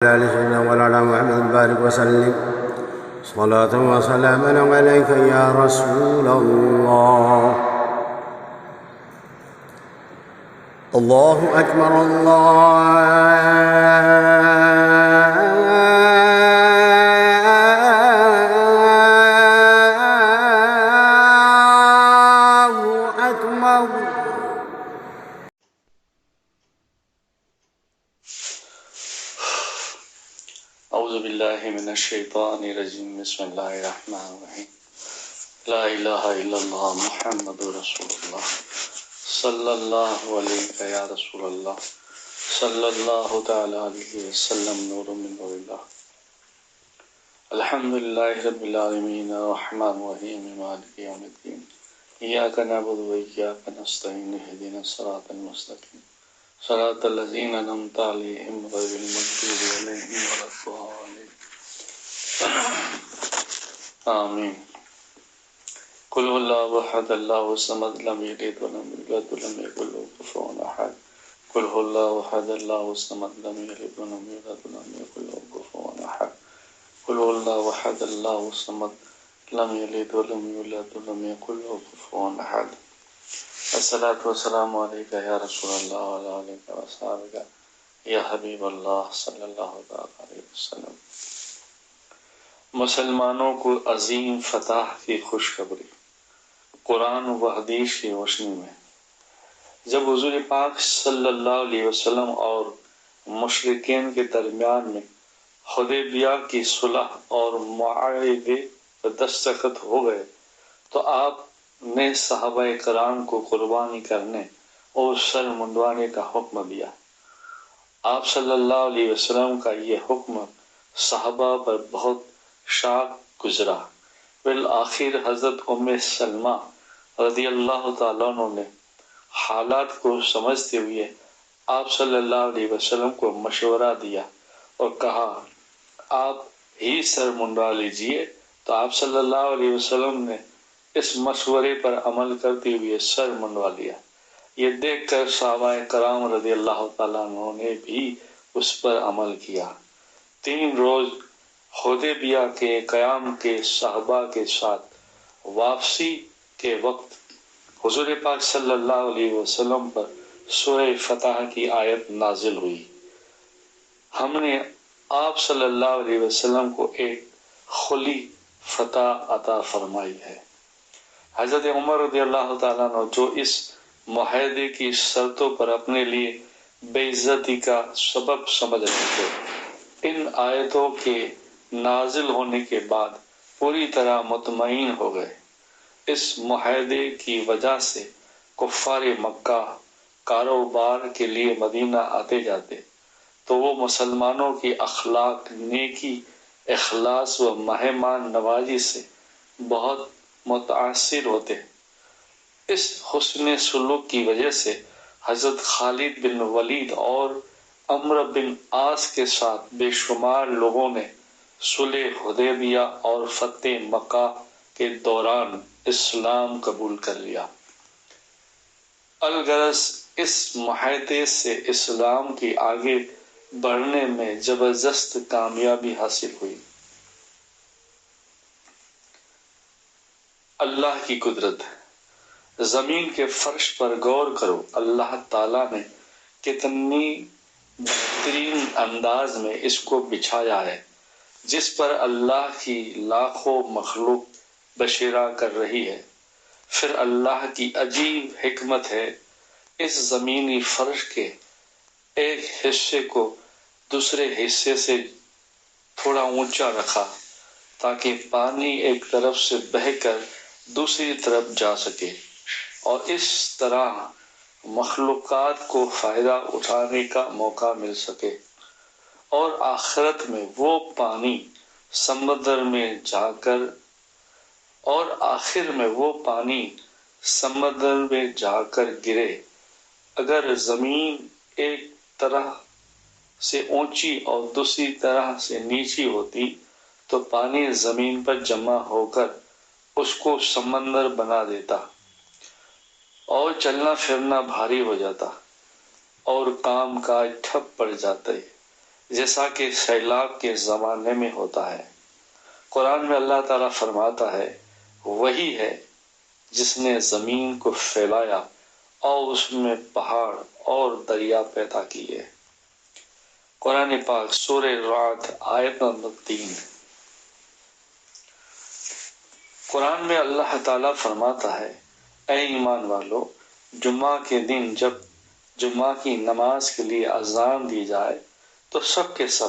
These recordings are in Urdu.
على سيدنا مولانا محمد بارك وسلم صلاة وسلاما عليك يا رسول الله. الله أكبر الله أكبر. اعوذ باللہ من الشیطان الرجیم. بسم اللہ الرحمن الرحیم. لا الہ الا اللہ محمد رسول اللہ صلی اللہ علیہ یا رسول اللہ صلی اللہ تعالی علیہ وسلم. نور من نور اللہ. الحمدللہ رب العالمین الرحمن الرحیم مالک یوم الدین. ایاک نعبد و ایاک نستعین. اهدنا الصراط المستقیم صراط الذین انعمت علیہم غیر المغضوب علیہم ولا الضالین. آمین. قل هو الله احد الله الصمد لم يلد ولم يولد ولم يكن له كفوا احد. قل هو الله احد الله الصمد لم يلد ولم يولد ولم يكن له كفوا احد. قل هو الله احد الله الصمد لم يلد ولم يولد ولم يكن له كفوا احد. الصلاة والسلام علیکہ یا رسول اللہ وعلی آلہ وصحبہ یا حبیب اللہ صلی اللہ علیہ وسلم. مسلمانوں کو عظیم فتح کی خوشخبری. قرآن و حدیث کی روشنی میں جب حضور پاک صلی اللہ علیہ وسلم اور مشرکین کے درمیان میں حدیبیہ کی صلح اور معاہدے پر دستخط ہو گئے تو آپ نے صحابہ کرام کو قربانی کرنے اور سر منڈوانے کا حکم دیا. آپ صلی اللہ علیہ وسلم کا یہ حکم صحابہ پر بہت شاق گزرا. بالآخر حضرت ام سلمہ رضی اللہ تعالیٰ عنہ نے حالات کو سمجھتے ہوئے آپ صلی اللہ علیہ وسلم کو مشورہ دیا اور کہا آپ ہی سر منڈوا لیجئے. تو آپ صلی اللہ علیہ وسلم نے اس مشورے پر عمل کرتے ہوئے سر منڈوا لیا. یہ دیکھ کر صحابہ کرام رضی اللہ تعالیٰ عنہ نے بھی اس پر عمل کیا. 3 روز حدیبیہ کے قیام کے صحابہ کے ساتھ واپسی کے وقت حضور پاک صلی اللہ علیہ وسلم پر سورہ فتح کی آیت نازل ہوئی. ہم نے آپ صلی اللہ علیہ وسلم کو ایک کھلی فتح عطا فرمائی ہے. حضرت عمر رضی اللہ تعالیٰ عنہ جو اس معاہدے کی شرطوں پر اپنے لیے بے عزتی کا سبب سمجھ رہے تھے، ان آیتوں کے نازل ہونے کے بعد پوری طرح مطمئن ہو گئے. اس معاہدے کی وجہ سے کفار مکہ کاروبار کے لیے مدینہ آتے جاتے تو وہ مسلمانوں کی اخلاق، نیکی، اخلاص و مہمان نوازی سے بہت متاثر ہوتے. اس حسن سلوک کی وجہ سے حضرت خالد بن ولید اور عمرو بن عاص کے ساتھ بے شمار لوگوں نے صلح حدیبیہ اور فتح مکہ کے دوران اسلام قبول کر لیا. الغرض اس معاہدے سے اسلام کی آگے بڑھنے میں زبردست کامیابی حاصل ہوئی. اللہ کی قدرت. زمین کے فرش پر غور کرو. اللہ تعالیٰ نے کتنی بہترین انداز میں اس کو بچھایا ہے جس پر اللہ کی لاکھوں مخلوق بشیرہ کر رہی ہے. پھر اللہ کی عجیب حکمت ہے، اس زمینی فرش کے ایک حصے کو دوسرے حصے سے تھوڑا اونچا رکھا تاکہ پانی ایک طرف سے بہہ کر دوسری طرف جا سکے اور اس طرح مخلوقات کو فائدہ اٹھانے کا موقع مل سکے. اور آخرت میں وہ پانی سمندر میں جا کر گرے. اگر زمین ایک طرح سے اونچی اور دوسری طرح سے نیچی ہوتی تو پانی زمین پر جمع ہو کر اس کو سمندر بنا دیتا اور چلنا پھرنا بھاری ہو جاتا اور کام کاج ٹھپ پڑ جاتے. جیسا کہ سیلاب کے زمانے میں ہوتا ہے۔ قرآن میں اللہ تعالیٰ فرماتا ہے وہی ہے جس نے زمین کو پھیلایا اور اس میں پہاڑ اور دریا پیدا کیے۔ قرآن پاک سورہ رعد آیت نمبر 3۔ قرآن میں اللہ تعالیٰ فرماتا ہے اے ایمان والو، جمعہ کے دن جب جمعہ کی نماز کے لیے اذان دی جائے تو سب کے سب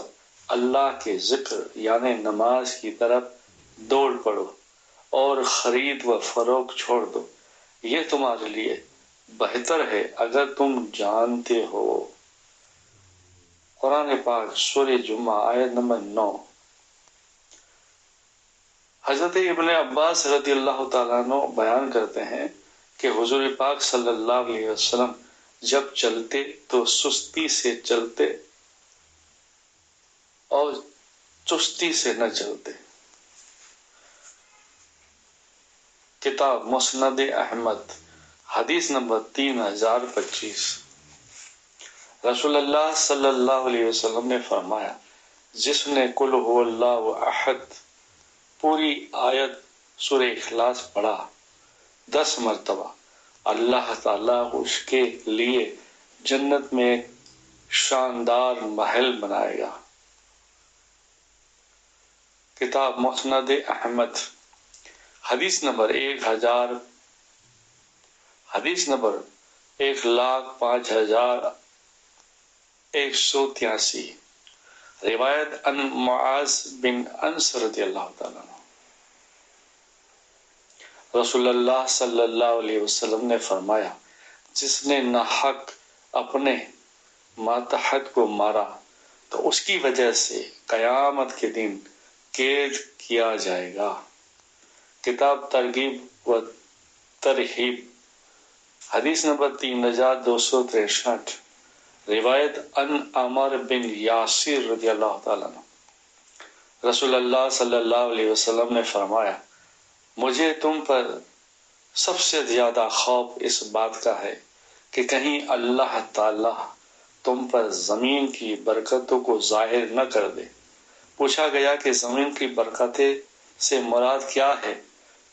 اللہ کے ذکر یعنی نماز کی طرف دوڑ پڑو اور خرید و فروخت چھوڑ دو، یہ تمہارے لیے بہتر ہے اگر تم جانتے ہو۔ قرآن پاک سورہ جمعہ آیت نمبر 9۔ حضرت ابن عباس رضی اللہ تعالیٰ عنہ بیان کرتے ہیں کہ حضور پاک صلی اللہ علیہ وسلم جب چلتے تو سستی سے چلتے اور چستی سے نہ چلتے۔ کتاب مسند احمد حدیث نمبر 3025۔ رسول اللہ صلی اللہ علیہ وسلم نے فرمایا جس نے قل هو اللہ احد پوری آیت سورہ اخلاص پڑھا 10 مرتبہ، اللہ تعالیٰ اس کے لیے جنت میں ایک شاندار محل بنائے گا۔ کتاب مسند احمد حدیث نمبر 1,05,183 روایت ان معاذ بن انس رضی اللہ تعالیٰ عنہ۔ رسول اللہ صلی اللہ علیہ وسلم نے فرمایا جس نے ناحق اپنے ماتحت کو مارا تو اس کی وجہ سے قیامت کے دن قید کیا جائے گا۔ کتاب ترغیب و ترہیب حدیث نمبر 3263 روایت ان عمر بن یاسر رضی اللہ تعالیٰ عنہ۔ رسول اللہ صلی اللہ علیہ وسلم نے فرمایا مجھے تم پر سب سے زیادہ خوف اس بات کا ہے کہ کہیں اللہ تعالیٰ تم پر زمین کی برکتوں کو ظاہر نہ کر دے۔ پوچھا گیا کہ زمین کی برکتیں سے مراد کیا ہے؟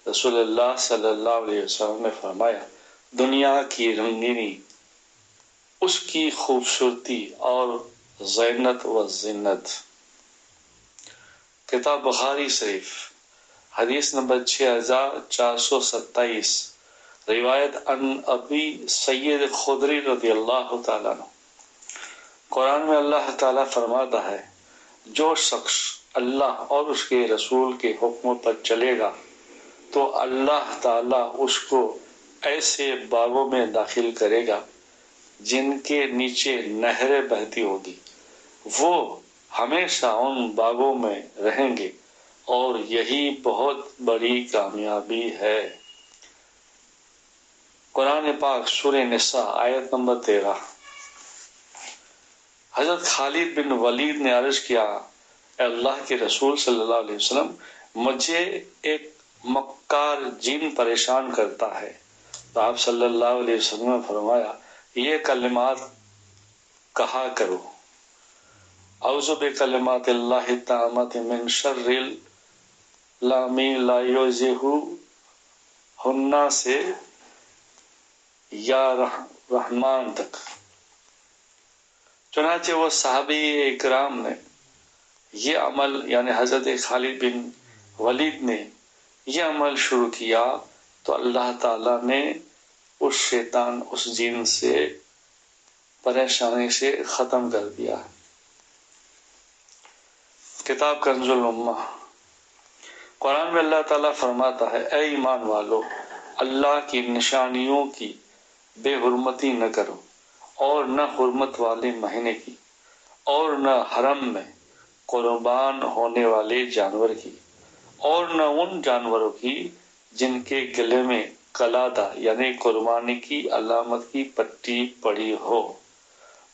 رسول اللہ صلی اللہ علیہ وسلم نے فرمایا دنیا کی رنگینی، اس کی خوبصورتی اور زینت و زینت۔ کتاب بخاری شریف حدیث نمبر 6427 روایت ان ابی سید خدری رضی اللہ تعالیٰ عنہ۔ قرآن میں اللہ تعالیٰ فرماتا ہے جو شخص اللہ اور اس کے رسول کے حکموں پر چلے گا تو اللہ تعالیٰ اس کو ایسے باغوں میں داخل کرے گا جن کے نیچے نہریں بہتی ہوگی، وہ ہمیشہ ان باغوں میں رہیں گے اور یہی بہت بڑی کامیابی ہے۔ قرآن پاک سورہ نساء آیت نمبر 13۔ حضرت خالد بن ولید نے عرض کیا اے اللہ کے رسول صلی اللہ علیہ وسلم مجھے ایک مکار جن پریشان کرتا ہے، تو آپ صلی اللہ علیہ وسلم نے فرمایا یہ کلمات کہا کرو اعوذ بکلمات اللہ التامات من شر لامی لا یعوذہ ہننا سے یا رحمان تک۔ چنانچہ وہ صحابی اکرام نے یہ عمل یعنی حضرت خالد بن ولید نے یہ عمل شروع کیا تو اللہ تعالیٰ نے اس شیطان اس جن سے پریشانی سے ختم کر دیا۔ کتاب کنز الامہ قرآن میں اللہ تعالیٰ فرماتا ہے اے ایمان والو اللہ کی نشانیوں کی بے حرمتی نہ کرو اور نہ حرمت والے مہینے کی اور نہ حرم میں قربان ہونے والے جانور کی اور نہ ان جانوروں کی جن کے گلے میں قلادہ یعنی قربانی کی علامت کی پٹی پڑی ہو،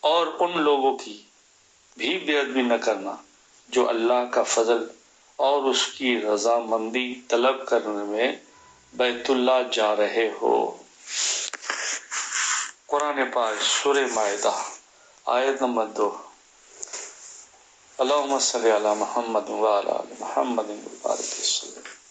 اور ان لوگوں کی بھی بے ادبی نہ کرنا جو اللہ کا فضل اور اس کی رضامندی طلب کرنے میں بیت اللہ جا رہے ہو۔ قرآن پاک سورہ مائدہ آیت نمبر 2۔ اللهم صل علی محمد وعلی آل محمد وبارک وسلم.